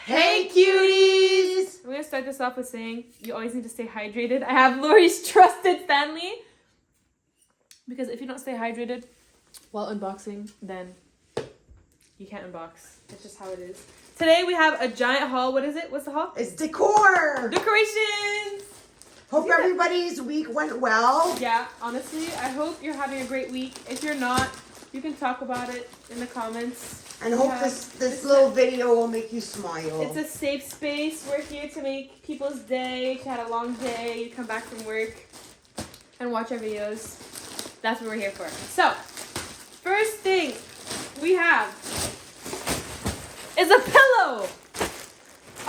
Hey cuties! I'm gonna start this off with saying you always need to stay hydrated. I have Lori's trusted Stanley. Because if you don't stay hydrated while unboxing, then you can't unbox. That's just how it is. Today we have a giant haul. What is it? What's the haul? It's Decor! Decorations! Hope everybody's week went well. Yeah, honestly, I hope you're having a great week. If you're not, you can talk about it in the comments. And hope this little video will make you smile. It's a safe space. We're here to make people's day. If you had a long day, you come back from work and watch our videos. That's what we're here for. So, first thing we have is a pillow.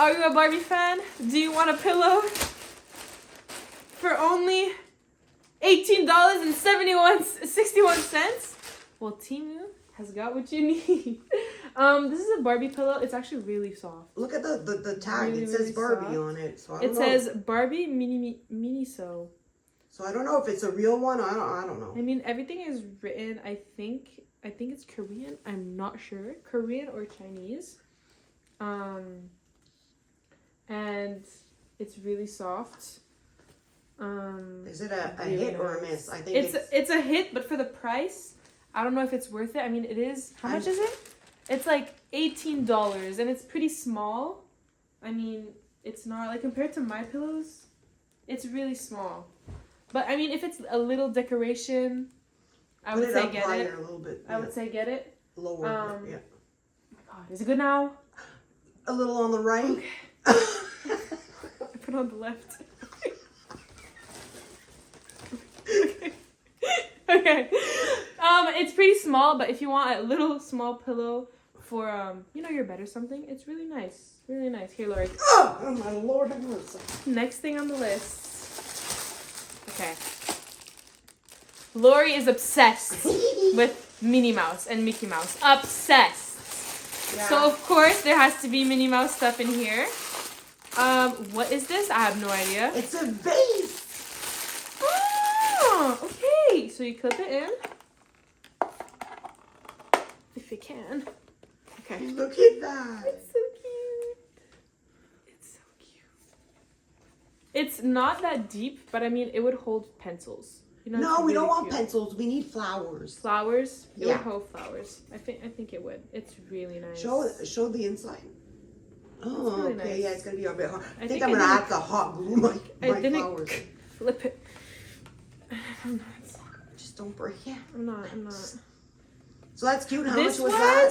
Are you a Barbie fan? Do you want a pillow? For only $18.61. Well, Temu has got what you need. This is a Barbie pillow. It's actually really soft. Look at the tag. Really, it says really Barbie soft. on it. So I don't It know. says Barbie mini sew. So I don't know if it's a real one. I don't know. I mean, everything is written. I think it's Korean. I'm not sure. Korean or Chinese. And it's really soft. Is it a really hit or a nice. miss? I think It's a hit, but for the price, I don't know if it's worth it. I mean, it is. How much is it? It's like $18, and it's pretty small. I mean, it's not like compared to my pillows. It's really small. But I mean, if it's a little decoration, I would say get it. A little bit. I would say get it. Lower. Oh Yeah. my God, is it good now? A little on the right. Okay. I put it on the left. Okay. It's pretty small, but if you want a little small pillow for your bed or something, it's really nice. Really nice. Here, Lori. Oh my Lord have mercy. Next thing on the list. Okay. Lori is obsessed with Minnie Mouse and Mickey Mouse. Obsessed. Yeah. So of course there has to be Minnie Mouse stuff in here. What is this? I have no idea. It's a vase. Oh, okay. So you clip it in. If you can. Okay. Look at that. It's so cute. It's so cute. It's not that deep, but I mean, it would hold pencils. You know, No, it's we don't really want cute. pencils. We need flowers. Flowers. It Yeah. would hold flowers. I think it would. It's really nice. Show the inside. Oh, really okay. nice. Yeah, it's gonna be a bit hard. I think I I'm gonna didn't- have to hot glue my didn't flowers. flip it. I'm not. Just don't break it. I'm not. So that's cute. How This much was that?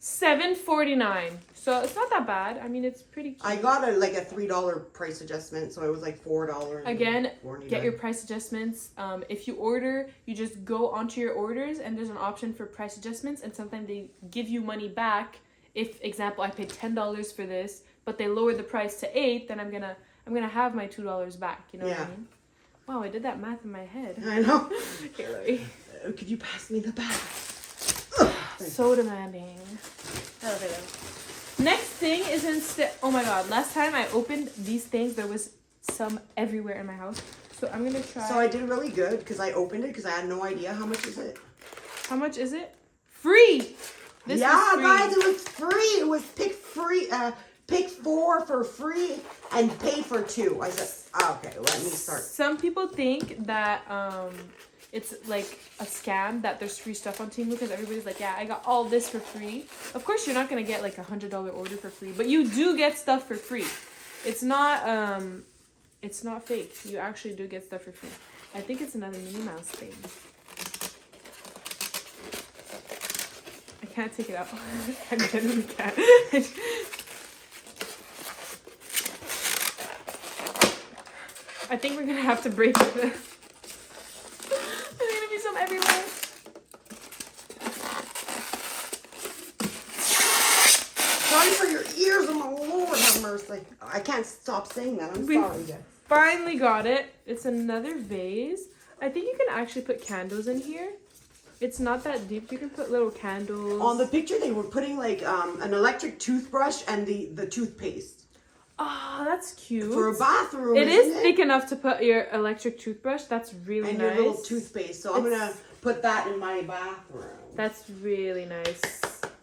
$7.49. So it's not that bad. I mean, it's pretty cute. I got a $3 price adjustment, so it was like $4. Again, $4.99. get your price adjustments. If you order, you just go onto your orders, and there's an option for price adjustments, and sometimes they give you money back. If, example, I paid $10 for this, but they lowered the price to $8, then I'm gonna have my $2 back. You know what I mean? Wow, I did that math in my head. I know. Here, Lori. Could you pass me the bag? So demanding. Okay. Next thing is oh my God! Last time I opened these things, there was some everywhere in my house. So I'm gonna try. So I did really good because I opened it because I had no idea how much is it. How much is it? Free. This yeah, was free. guys, it was free. It was pick 4 for free and pay for 2. I said, okay, let me start. Some people think that it's like a scam that there's free stuff on Temu because everybody's like, yeah, I got all this for free. Of course, you're not gonna get like $100 order for free, but you do get stuff for free. It's not fake. You actually do get stuff for free. I think it's another Minnie Mouse thing. I can't take it out. I genuinely can't. I think we're gonna have to break this. There's gonna be some everywhere. Sorry for your ears, oh my Lord have mercy. I can't stop saying that. I'm sorry, guys. Finally got it. It's another vase. I think you can actually put candles in here. It's not that deep. You can put little candles. On the picture, they were putting like an electric toothbrush and the toothpaste. Oh, that's cute. For a bathroom, It is isn't thick enough to put your electric toothbrush. That's really and nice. your little toothpaste. So I'm gonna put that in my bathroom. That's really nice.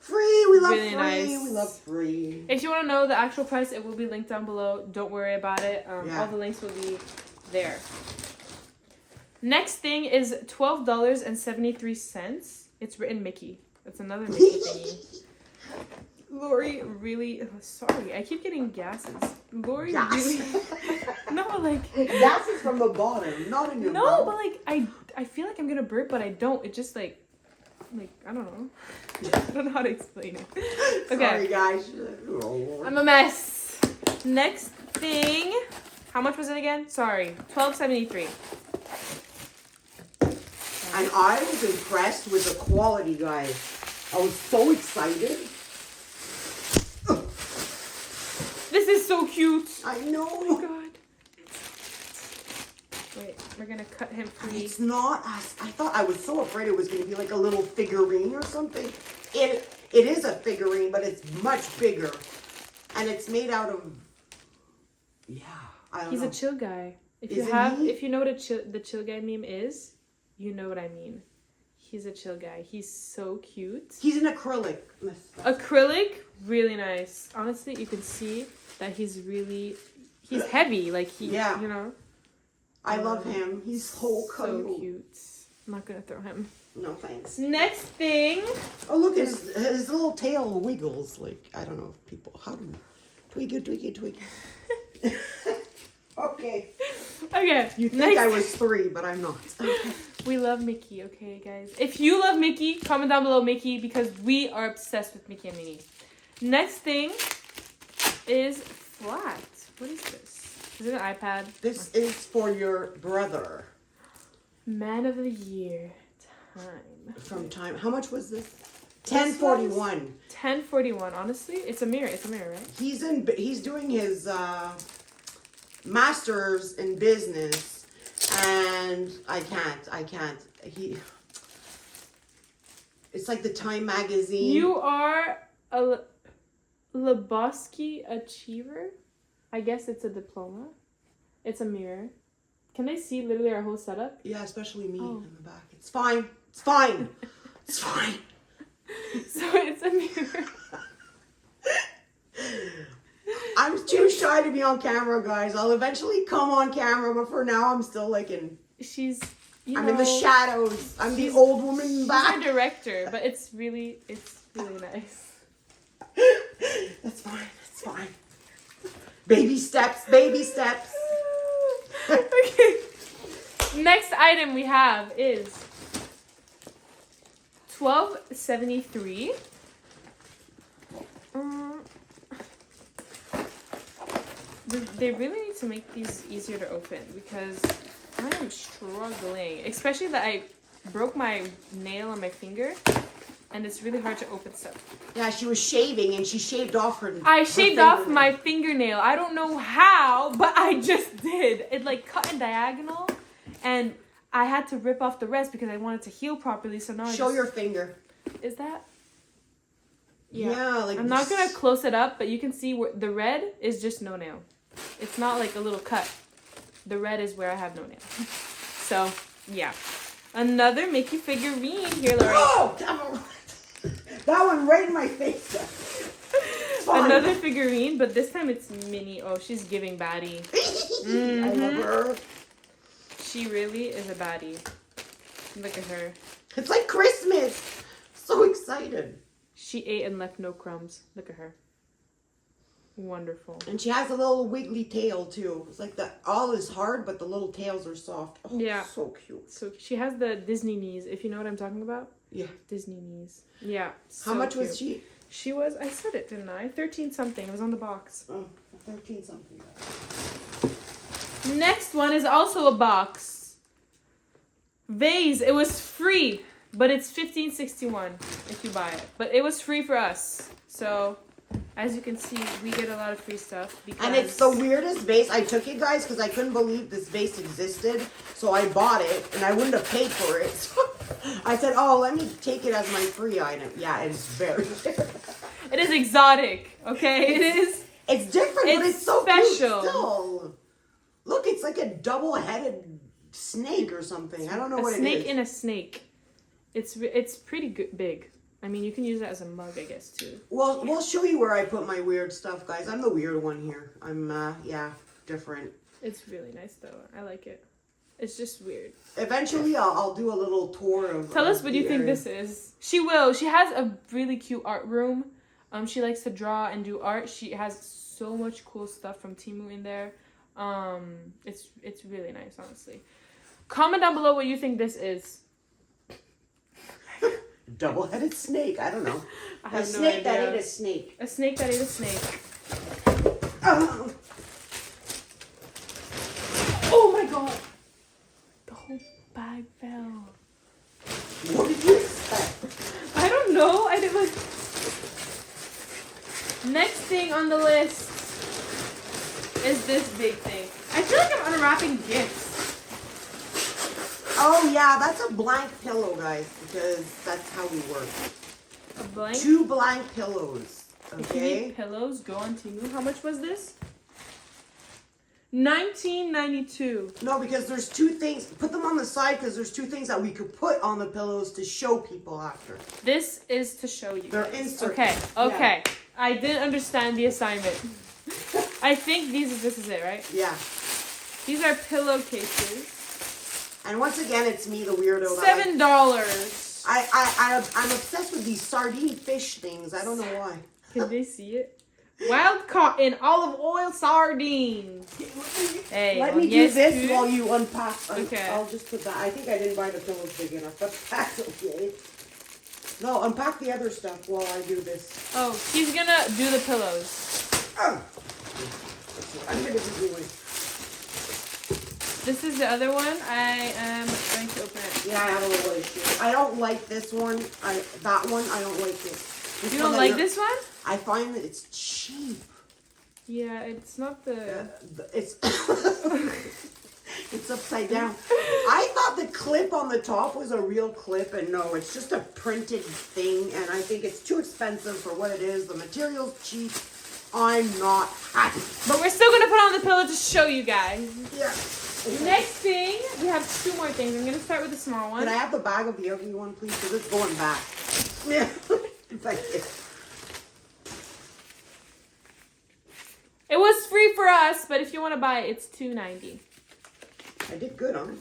Free. We love Really free. nice. We love free. If you want to know the actual price, it will be linked down below. Don't worry about it. Yeah. All the links will be there. Next thing is $12.73. It's written Mickey. That's another Mickey thingy. Lori really... Oh, sorry, I keep getting gases. Lori really... No, like... Gas is from the bottom, not in your No, mouth. but like, I feel like I'm gonna burp, but I don't. It just like, I don't know. I don't know how to explain it. Okay. Sorry, guys. I'm a mess. Next thing. How much was it again? Sorry. $12.73. And I was impressed with the quality, guys. I was so excited. This is so cute. I know. Oh my god. Wait, we're gonna cut him free. It's not as I thought. I was so afraid it was going to be like a little figurine or something. It is a figurine, but it's much bigger, and it's made out of. Yeah, I don't know. He's a chill guy. If Isn't he? if you know what the chill guy meme is, you know what I mean. He's a chill guy. He's so cute. He's an acrylic. Acrylic, really nice. Honestly, you can see that he's heavy. Like Yeah. you know. I love him. He's so So cute. I'm not gonna throw him. No thanks. Next thing. Oh look, his little tail wiggles. Like I don't know if people how do tweak. Okay. Okay. You think next. I was 3, but I'm not. Okay. We love Mickey, okay, guys? If you love Mickey, comment down below Mickey because we are obsessed with Mickey and Minnie. Next thing is flat. What is this? Is it an iPad? This is for your brother. Man of the Year. Time. From Time. How much was this? 1041. 1041. Honestly, it's a mirror. It's a mirror, right? He's doing his master's in business, and I can't. It's like the Time magazine. You are a Lebowski achiever. I guess it's a diploma. It's a mirror. Can they see literally our whole setup? Yeah, especially me in the back. It's fine. It's fine. It's fine. So it's a mirror. I'm too shy to be on camera, guys. I'll eventually come on camera, but for now, I'm still like in. I'm in the shadows. I'm the old woman in the back. She's a director, but it's really nice. That's fine. It's fine. Baby steps. Baby steps. Okay. Next item we have is $12.73. They really need to make these easier to open because I am struggling, especially that I broke my nail on my finger and it's really hard to open stuff. Yeah, she was shaving and she shaved off her. I shaved off my fingernail. I don't know how, but I just did. It like cut in diagonal and I had to rip off the rest because I wanted to heal properly. So now Show your finger. Is that? Yeah, like I'm not gonna close it up, but you can see where the red is just no nail. It's not like a little cut. The red is where I have no nail. So yeah, another Mickey figurine here, Lori. Oh, that one right in my face. Another figurine, but this time it's Minnie. Oh, she's giving baddie. I love her. She really is a baddie. Look at her. It's like Christmas. So excited. She ate and left no crumbs. Look at her. Wonderful. And she has a little wiggly tail too. It's like all is hard, but the little tails are soft. Oh, yeah. So cute. So she has the Disney knees, if you know what I'm talking about. Yeah. Disney knees. Yeah. How much was she? She was, I said it, didn't I? 13 something. It was on the box. Oh, 13 something. Next one is also a box. Vase. It was free, but it's $15.61 if you buy it. But it was free for us. So, as you can see, we get a lot of free stuff. And it's the weirdest vase. I took it, guys, because I couldn't believe this vase existed. So I bought it, and I wouldn't have paid for it. So I said, oh, let me take it as my free item. Yeah, it's very It is exotic, okay? It's different, but it's so special. cute still. Look, it's like a double-headed snake or something. I don't know what it is. A snake in a snake. It's pretty big. I mean, you can use it as a mug, I guess, too. Well, we'll show you where I put my weird stuff, guys. I'm the weird one here. I'm, yeah, different. It's really nice, though. I like it. It's just weird. Eventually, I'll do a little tour of. Tell us what you think this is. She will. She has a really cute art room. She likes to draw and do art. She has so much cool stuff from Temu in there. It's really nice, honestly. Comment down below what you think this is. Double-headed snake. I don't know. I have a no snake that idea. ate a snake. A snake that ate a snake. Oh my god! The whole bag fell. What did you expect? I don't know. I didn't like. Next thing on the list is this big thing. I feel like I'm unwrapping gifts. Oh yeah, that's a blank pillow, guys, because that's how we work. A blank. 2 blank pillows. If you Okay. need pillows, go on Temu. How much was this? $19.92. No, because there's 2 things. Put them on the side because there's 2 things that we could put on the pillows to show people after. This is to show you. They're guys. insert. Okay. Okay. Yeah. I didn't understand the assignment. I think this is it, right? Yeah. These are pillowcases. And once again, it's me, the weirdo. $7. I'm obsessed with these sardine fish things. I don't know why. Can they see it? Wild caught in olive oil sardines. Hey, Let me do yes, this dude. while you unpack. Okay. I'll just put that. I think I didn't buy the pillows big enough, but that's okay. No, unpack the other stuff while I do this. Oh, he's gonna do the pillows. Oh. That's what I'm gonna be doing. This is the other one. I am going to open it. Yeah, I have a little issue. I don't like this one. That one, I don't like it. This You one don't like this one? I find that it's cheap. Yeah, it's not the... It's it's upside down. I thought the clip on the top was a real clip, and no, it's just a printed thing, and I think it's too expensive for what it is. The material's cheap. I'm not happy. But we're still gonna put on the pillow to show you guys. Yeah. Next thing, we have 2 more things. I'm gonna start with the small one. Can I have the bag of the ugly one, please? Because it's going back. Yeah. Thank you. It was free for us, but if you want to buy it, it's $2.90. I did good on it.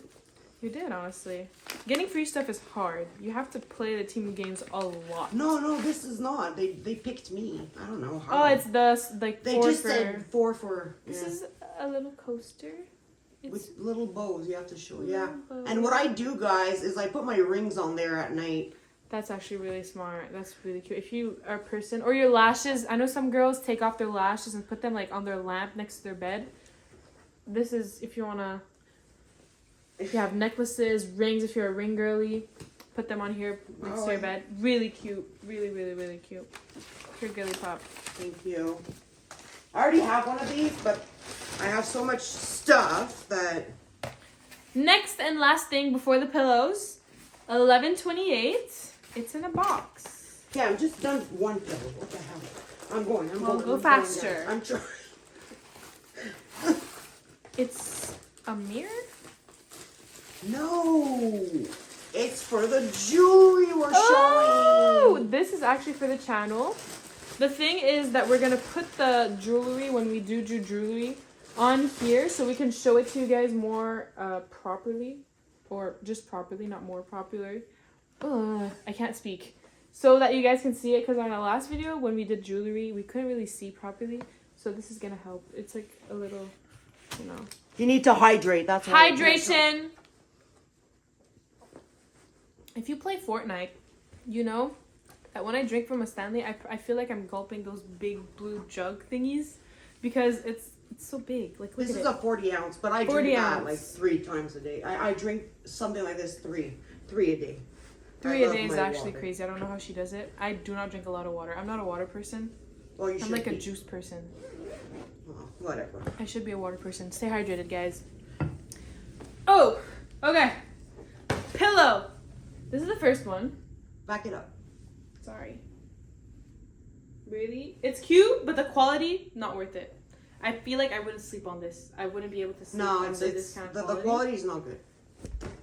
You did, honestly. Getting free stuff is hard. You have to play the Temu games a lot. No, this is not. They picked me. I don't know how. Oh, it's the like They 4 just for... said 4 for. This Yeah. is a little coaster. It's With little bows, you have to show. Little Yeah. bows. And what I do, guys, is I put my rings on there at night. That's actually really smart. That's really cute. If you are a person or your lashes, I know some girls take off their lashes and put them like on their lamp next to their bed. This is if you wanna. If you have necklaces, rings, if you're a ring girly, put them on here next to your bed. Really cute. Really, really, really cute. Your girly pop. Thank you. I already have one of these, but I have so much stuff that. Next and last thing before the pillows, $11.28. It's in a box. Yeah, I'm just done one pillow. What the hell? I'm going. Well, go I'm faster. Going, I'm trying. It's a mirror? No, it's for the jewelry we're Oh, showing. this is actually for the channel. The thing is that we're gonna put the jewelry when we do jewelry on here so we can show it to you guys more properly, or just properly, not more popular. I can't speak. So that you guys can see it, because on our last video when we did jewelry we couldn't really see properly. So this is gonna help. It's like a little, you know. You need to hydrate. That's what Hydration. If you play Fortnite, you know that when I drink from a Stanley, I feel like I'm gulping those big blue jug thingies because it's so big. Like look This at is it. a 40 ounce, but I 40 drink that ounce. like 3 times a day. I drink something like this three a day. 3 I a love day is my actually water. crazy. I don't know how she does it. I do not drink a lot of water. I'm not a water person. Well, you I'm should like a be. juice person. Well, whatever. I should be a water person. Stay hydrated, guys. Oh, okay. Pillow. This is the first one. Back it up. Sorry. Really? It's cute, but the quality, not worth it. I feel like I wouldn't sleep on this. I wouldn't be able to sleep No, under it's this kind of the quality. quality's not good.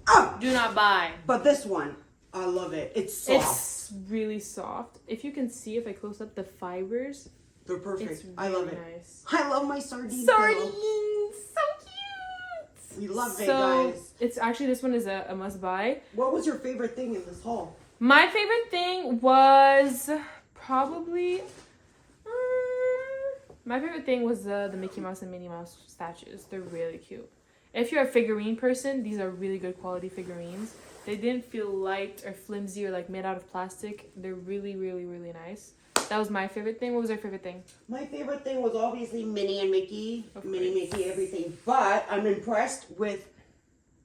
Oh, Do not buy. but this one, I love it. It's soft. It's really soft. If you can see, if I close up the fibers, They're perfect. it's really I love it. nice. I love my sardine Sardines, pillow. so cute. We love it, So guys. it's actually, this one is a must buy. What was your favorite thing in this haul? My favorite thing was probably my favorite thing was the Mickey Mouse and Minnie Mouse statues. They're really cute. If you're a figurine person, these are really good quality figurines. They didn't feel light or flimsy or like made out of plastic. They're really, really, really nice. That was my favorite thing. What was your favorite thing? My favorite thing was obviously Minnie and Mickey. Of Minnie, course. Mickey, everything. But I'm impressed with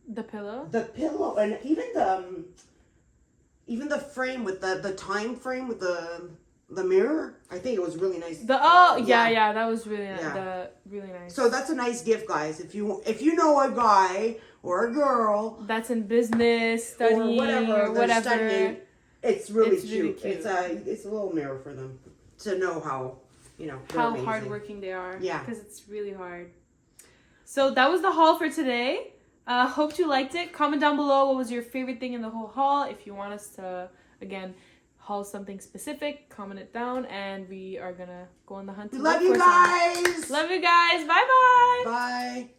The pillow? the pillow and even the frame with the time frame with the mirror. I think it was really nice. Yeah, that was really nice. Yeah. Really nice. So that's a nice gift, guys. If you know a guy or a girl That's in business, studying, or whatever, they're whatever. studying, it's really Really cute. cute. It's a little mirror for them to know how they're How amazing. hardworking they are. Yeah. Because it's really hard. So that was the haul for today. Hope you liked it. Comment down below what was your favorite thing in the whole haul. If you want us to, again, haul something specific, comment it down, and we are gonna go on the hunt. We love you guys. Love you guys. Bye-bye. Bye.